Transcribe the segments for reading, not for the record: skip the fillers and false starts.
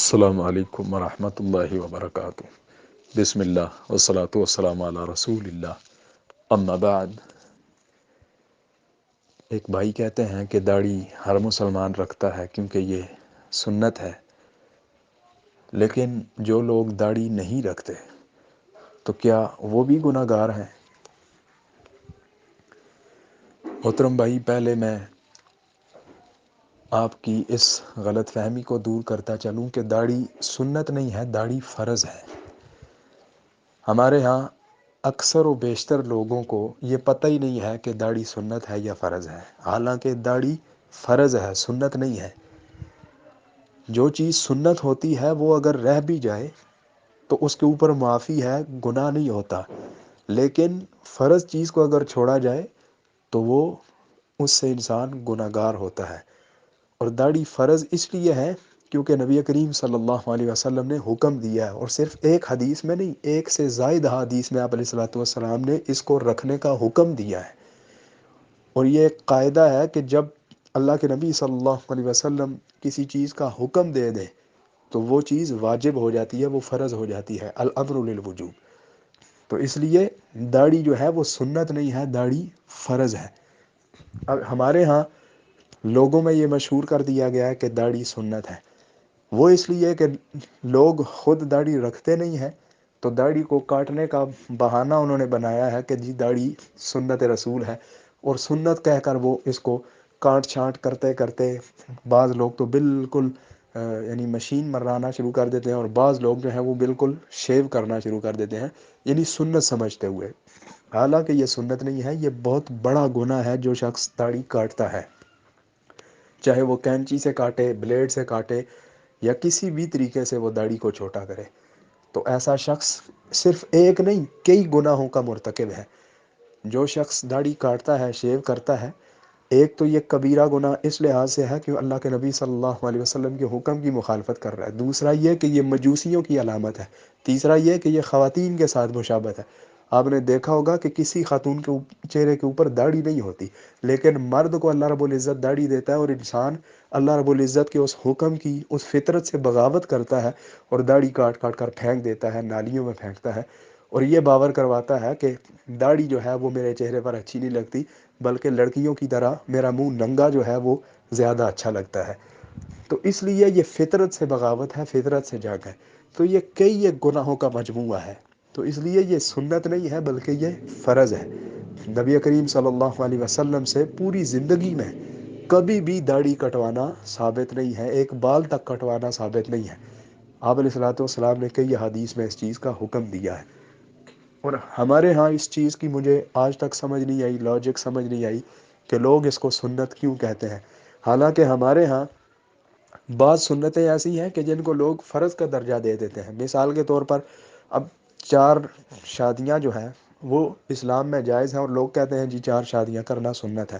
السلام علیکم ورحمۃ اللہ وبرکاتہ۔ بسم اللہ والصلاة والسلام علی رسول اللہ، اما بعد۔ ایک بھائی کہتے ہیں کہ داڑھی ہر مسلمان رکھتا ہے کیونکہ یہ سنت ہے، لیکن جو لوگ داڑھی نہیں رکھتے تو کیا وہ بھی گناہ گار ہیں؟ محترم بھائی، پہلے میں آپ کی اس غلط فہمی کو دور کرتا چلوں کہ داڑھی سنت نہیں ہے، داڑھی فرض ہے۔ ہمارے ہاں اکثر و بیشتر لوگوں کو یہ پتہ ہی نہیں ہے کہ داڑھی سنت ہے یا فرض ہے، حالانکہ داڑھی فرض ہے، سنت نہیں ہے۔ جو چیز سنت ہوتی ہے وہ اگر رہ بھی جائے تو اس کے اوپر معافی ہے، گناہ نہیں ہوتا، لیکن فرض چیز کو اگر چھوڑا جائے تو وہ اس سے انسان گناہ گار ہوتا ہے۔ اور داڑھی فرض اس لیے ہے کیونکہ نبی کریم صلی اللہ علیہ وسلم نے حکم دیا ہے، اور صرف ایک حدیث میں نہیں، ایک سے زائد حدیث میں آپ علیہ الصلوۃ والسلام نے اس کو رکھنے کا حکم دیا ہے۔ اور یہ ایک قاعدہ ہے کہ جب اللہ کے نبی صلی اللہ علیہ وسلم کسی چیز کا حکم دے دیں تو وہ چیز واجب ہو جاتی ہے، وہ فرض ہو جاتی ہے، الامر للوجوب۔ تو اس لیے داڑھی جو ہے وہ سنت نہیں ہے، داڑھی فرض ہے۔ اب ہمارے ہاں لوگوں میں یہ مشہور کر دیا گیا ہے کہ داڑھی سنت ہے، وہ اس لیے کہ لوگ خود داڑھی رکھتے نہیں ہیں، تو داڑھی کو کاٹنے کا بہانہ انہوں نے بنایا ہے کہ جی داڑھی سنت رسول ہے، اور سنت کہہ کر وہ اس کو کاٹ چھانٹ کرتے کرتے بعض لوگ تو بالکل یعنی مشین مرانا شروع کر دیتے ہیں، اور بعض لوگ جو ہیں وہ بالکل شیو کرنا شروع کر دیتے ہیں، یعنی سنت سمجھتے ہوئے۔ حالانکہ یہ سنت نہیں ہے، یہ بہت بڑا گناہ ہے جو شخص داڑھی کاٹتا ہے، چاہے وہ کینچی سے کاٹے، بلیڈ سے کاٹے، یا کسی بھی طریقے سے وہ داڑھی کو چھوٹا کرے، تو ایسا شخص صرف ایک نہیں کئی گناہوں کا مرتکب ہے۔ جو شخص داڑھی کاٹتا ہے، شیو کرتا ہے، ایک تو یہ کبیرہ گناہ اس لحاظ سے ہے کہ اللہ کے نبی صلی اللہ علیہ وسلم کے حکم کی مخالفت کر رہا ہے، دوسرا یہ کہ یہ مجوسیوں کی علامت ہے، تیسرا یہ کہ یہ خواتین کے ساتھ مشابہت ہے۔ آپ نے دیکھا ہوگا کہ کسی خاتون کے چہرے کے اوپر داڑھی نہیں ہوتی، لیکن مرد کو اللہ رب العزت داڑھی دیتا ہے، اور انسان اللہ رب العزت کے اس حکم کی، اس فطرت سے بغاوت کرتا ہے اور داڑھی کاٹ کاٹ کر پھینک دیتا ہے، نالیوں میں پھینکتا ہے، اور یہ باور کرواتا ہے کہ داڑھی جو ہے وہ میرے چہرے پر اچھی نہیں لگتی، بلکہ لڑکیوں کی طرح میرا منہ ننگا جو ہے وہ زیادہ اچھا لگتا ہے۔ تو اس لیے یہ فطرت سے بغاوت ہے، فطرت سے جنگ ہے، تو یہ کئی ایک گناہوں کا مجموعہ ہے، تو اس لیے یہ سنت نہیں ہے بلکہ یہ فرض ہے۔ نبی کریم صلی اللہ علیہ وسلم سے پوری زندگی میں کبھی بھی داڑھی کٹوانا ثابت نہیں ہے، ایک بال تک کٹوانا ثابت نہیں ہے۔ آپ علیہ الصلوۃ والسلام نے کئی حدیث میں اس چیز کا حکم دیا ہے، اور ہمارے ہاں اس چیز کی مجھے آج تک سمجھ نہیں آئی، لاجک سمجھ نہیں آئی کہ لوگ اس کو سنت کیوں کہتے ہیں۔ حالانکہ ہمارے ہاں بعض سنتیں ایسی ہیں کہ جن کو لوگ فرض کا درجہ دے دیتے ہیں۔ مثال کے طور پر اب 4 شادیاں جو ہیں وہ اسلام میں جائز ہیں، اور لوگ کہتے ہیں جی 4 شادیاں کرنا سنت ہے،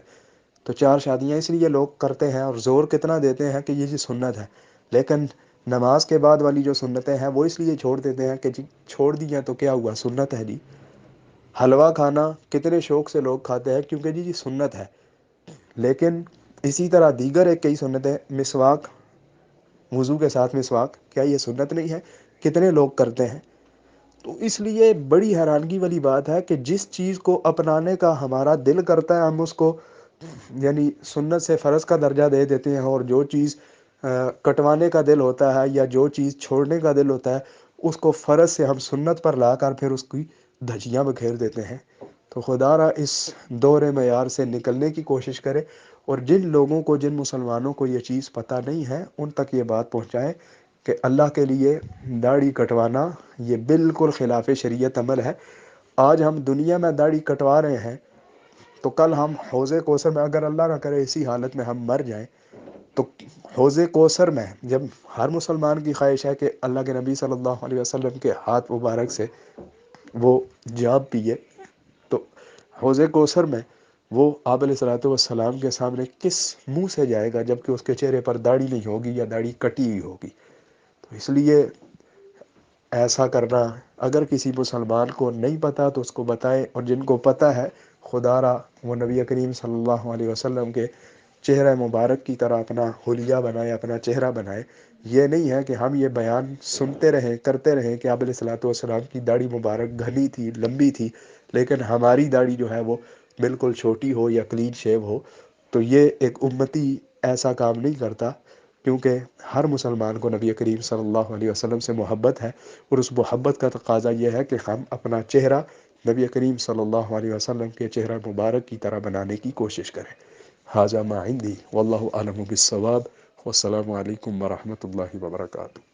تو 4 شادیاں اس لیے لوگ کرتے ہیں اور زور کتنا دیتے ہیں کہ یہ جی سنت ہے، لیکن نماز کے بعد والی جو سنتیں ہیں وہ اس لیے چھوڑ دیتے ہیں کہ جی چھوڑ دی ہیں تو کیا ہوا، سنت ہے جی۔ حلوہ کھانا کتنے شوق سے لوگ کھاتے ہیں کیونکہ جی سنت ہے، لیکن اسی طرح دیگر ایک کئی سنتیں، مسواک، وضو کے ساتھ مسواک، کیا یہ سنت نہیں ہے؟ کتنے لوگ کرتے ہیں؟ تو اس لیے بڑی حیرانگی والی بات ہے کہ جس چیز کو اپنانے کا ہمارا دل کرتا ہے ہم اس کو یعنی سنت سے فرض کا درجہ دے دیتے ہیں، اور جو چیز کٹوانے کا دل ہوتا ہے یا جو چیز چھوڑنے کا دل ہوتا ہے اس کو فرض سے ہم سنت پر لا کر پھر اس کی دھجیاں بکھیر دیتے ہیں۔ تو خدا را اس دور معیار سے نکلنے کی کوشش کرے، اور جن لوگوں کو، جن مسلمانوں کو یہ چیز پتہ نہیں ہے ان تک یہ بات پہنچائیں کہ اللہ کے لیے داڑھی کٹوانا یہ بالکل خلاف شریعت عمل ہے۔ آج ہم دنیا میں داڑھی کٹوا رہے ہیں تو کل ہم حوض کوثر میں، اگر اللہ نہ کرے اسی حالت میں ہم مر جائیں، تو حوض کوثر میں جب ہر مسلمان کی خواہش ہے کہ اللہ کے نبی صلی اللہ علیہ وسلم کے ہاتھ مبارک سے وہ جاب پیے، تو حوض کوثر میں وہ آپ علیہ الصلوۃ والسلام کے سامنے کس منہ سے جائے گا جب کہ اس کے چہرے پر داڑھی نہیں ہوگی یا داڑھی کٹی ہوئی ہوگی؟ تو اس لیے ایسا کرنا، اگر کسی مسلمان کو نہیں پتا تو اس کو بتائے، اور جن کو پتہ ہے خدا را وہ نبی کریم صلی اللہ علیہ وسلم کے چہرہ مبارک کی طرح اپنا حلیہ بنائے، اپنا چہرہ بنائے، یہ نہیں ہے کہ ہم یہ بیان سنتے رہیں کرتے رہیں کہ آپ علیہ الصلوۃ والسلام کی داڑھی مبارک گھنی تھی، لمبی تھی، لیکن ہماری داڑھی جو ہے وہ بالکل چھوٹی ہو یا کلین شیو ہو. تو یہ ایک امتی ایسا کام نہیں کرتا، کیونکہ ہر مسلمان کو نبی کریم صلی اللہ علیہ وسلم سے محبت ہے، اور اس محبت کا تقاضا یہ ہے کہ ہم اپنا چہرہ نبی کریم صلی اللہ علیہ وسلم کے چہرہ مبارک کی طرح بنانے کی کوشش کریں. حاذا ما عندی واللہ اعلم بالصواب، والسلام علیکم ورحمۃ اللہ وبرکاتہ.